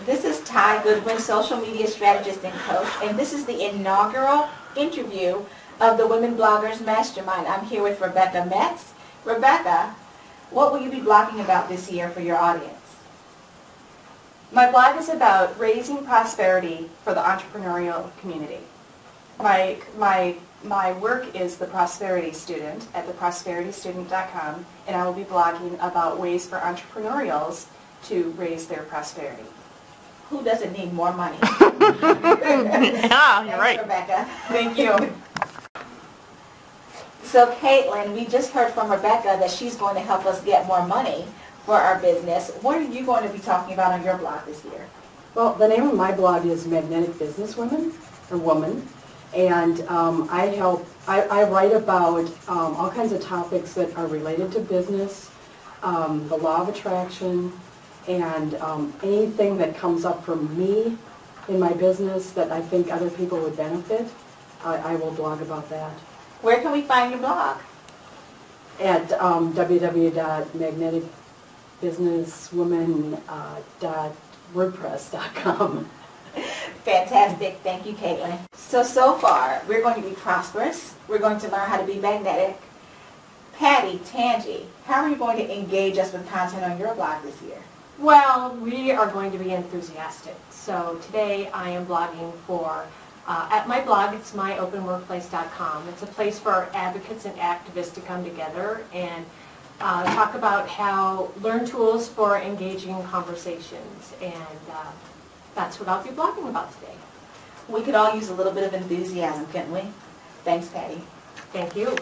This is Ty Goodwin, social media strategist and coach, and this is the inaugural interview of the Women Bloggers Mastermind. I'm here with Rebecca Metz. Rebecca, what will you be blogging about this year for your audience? My blog is about raising prosperity for the entrepreneurial community. My work is the Prosperity Student at theprosperitystudent.com, and I will be blogging about ways for entrepreneurials to raise their prosperity. Who doesn't need more money? Yeah, you're right. Rebecca. Thank you. So Caitlin, we just heard from Rebecca that she's going to help us get more money for our business. What are you going to be talking about on your blog this year? Well, the name of my blog is Magnetic Businesswomen, or Woman, and I write about all kinds of topics that are related to business, the law of attraction, and anything that comes up for me in my business that I think other people would benefit, I will blog about that. Where can we find your blog? At www.magneticbusinesswoman.wordpress.com. Fantastic. Thank you, Caitlin. So far, we're going to be prosperous. We're going to learn how to be magnetic. Patty, Tangi, how are you going to engage us with content on your blog this year? Well, we are going to be enthusiastic. So today I am blogging for, at my blog, it's myopenworkplace.com. It's a place for advocates and activists to come together and talk about learn tools for engaging conversations. And that's what I'll be blogging about today. We could all use a little bit of enthusiasm, couldn't we? Thanks, Patty. Thank you.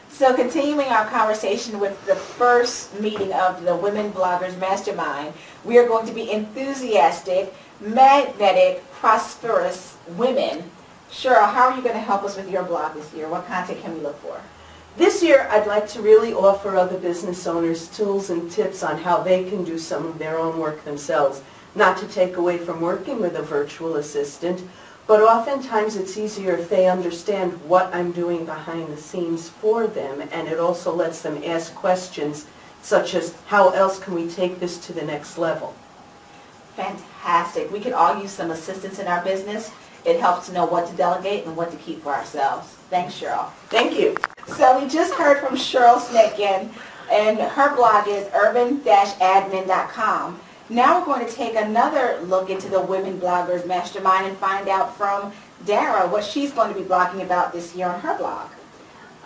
So continuing our conversation with the first meeting of the Women Bloggers Mastermind, we are going to be enthusiastic, magnetic, prosperous women. Cheryl, how are you going to help us with your blog this year? What content can we look for? This year, I'd like to really offer other business owners tools and tips on how they can do some of their own work themselves. Not to take away from working with a virtual assistant, but oftentimes it's easier if they understand what I'm doing behind the scenes for them, and it also lets them ask questions such as, how else can we take this to the next level? Fantastic. We could all use some assistance in our business. It helps to know what to delegate and what to keep for ourselves. Thanks, Cheryl. Thank you. So we just heard from Cheryl Snetkin, and her blog is urban-admin.com. Now we're going to take another look into the Women Bloggers Mastermind and find out from Dara what she's going to be blogging about this year on her blog.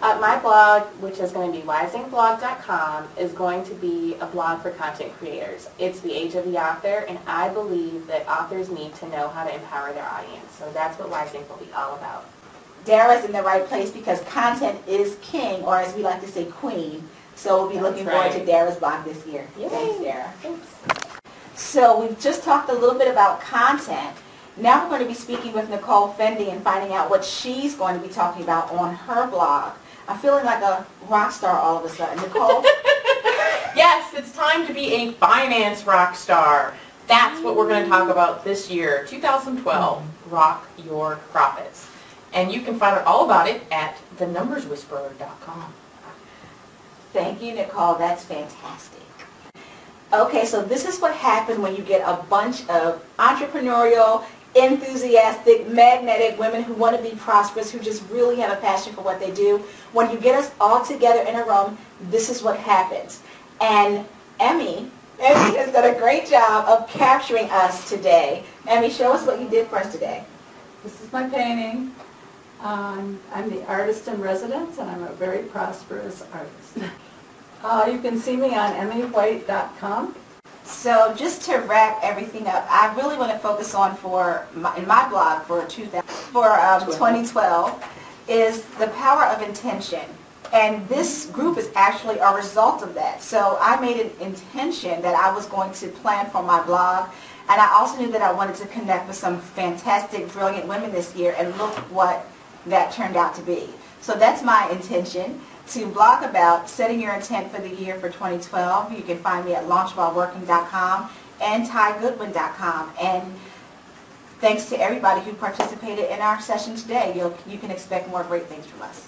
My blog, which is going to be risingblog.com, is going to be a blog for content creators. It's the age of the author, and I believe that authors need to know how to empower their audience. So that's what Rising will be all about. Dara's in the right place because content is king, or as we like to say, queen. So we'll be looking forward to Dara's blog this year. Yay. Thanks, Dara. Thanks. So we've just talked a little bit about content. Now we're going to be speaking with Nicole Fende and finding out what she's going to be talking about on her blog. I'm feeling like a rock star all of a sudden. Nicole? Yes, it's time to be a finance rock star. That's what we're going to talk about this year, 2012, Rock Your Profits. And you can find out all about it at thenumberswhisperer.com. Thank you, Nicole. That's fantastic. Okay, so this is what happens when you get a bunch of entrepreneurial, enthusiastic, magnetic women who want to be prosperous, who just really have a passion for what they do. When you get us all together in a room, this is what happens. And Emmy has done a great job of capturing us today. Emmy, show us what you did for us today. This is my painting. I'm the artist in residence, and I'm a very prosperous artist. You can see me on emmywhite.com. So just to wrap everything up, I really want to focus on in my blog for 2012 is the power of intention. And this group is actually a result of that. So I made an intention that I was going to plan for my blog, and I also knew that I wanted to connect with some fantastic, brilliant women this year, and look what that turned out to be. So that's my intention, to blog about setting your intent for the year for 2012. You can find me at launchwhileworking.com and tygoodwin.com. And thanks to everybody who participated in our session today. You can expect more great things from us.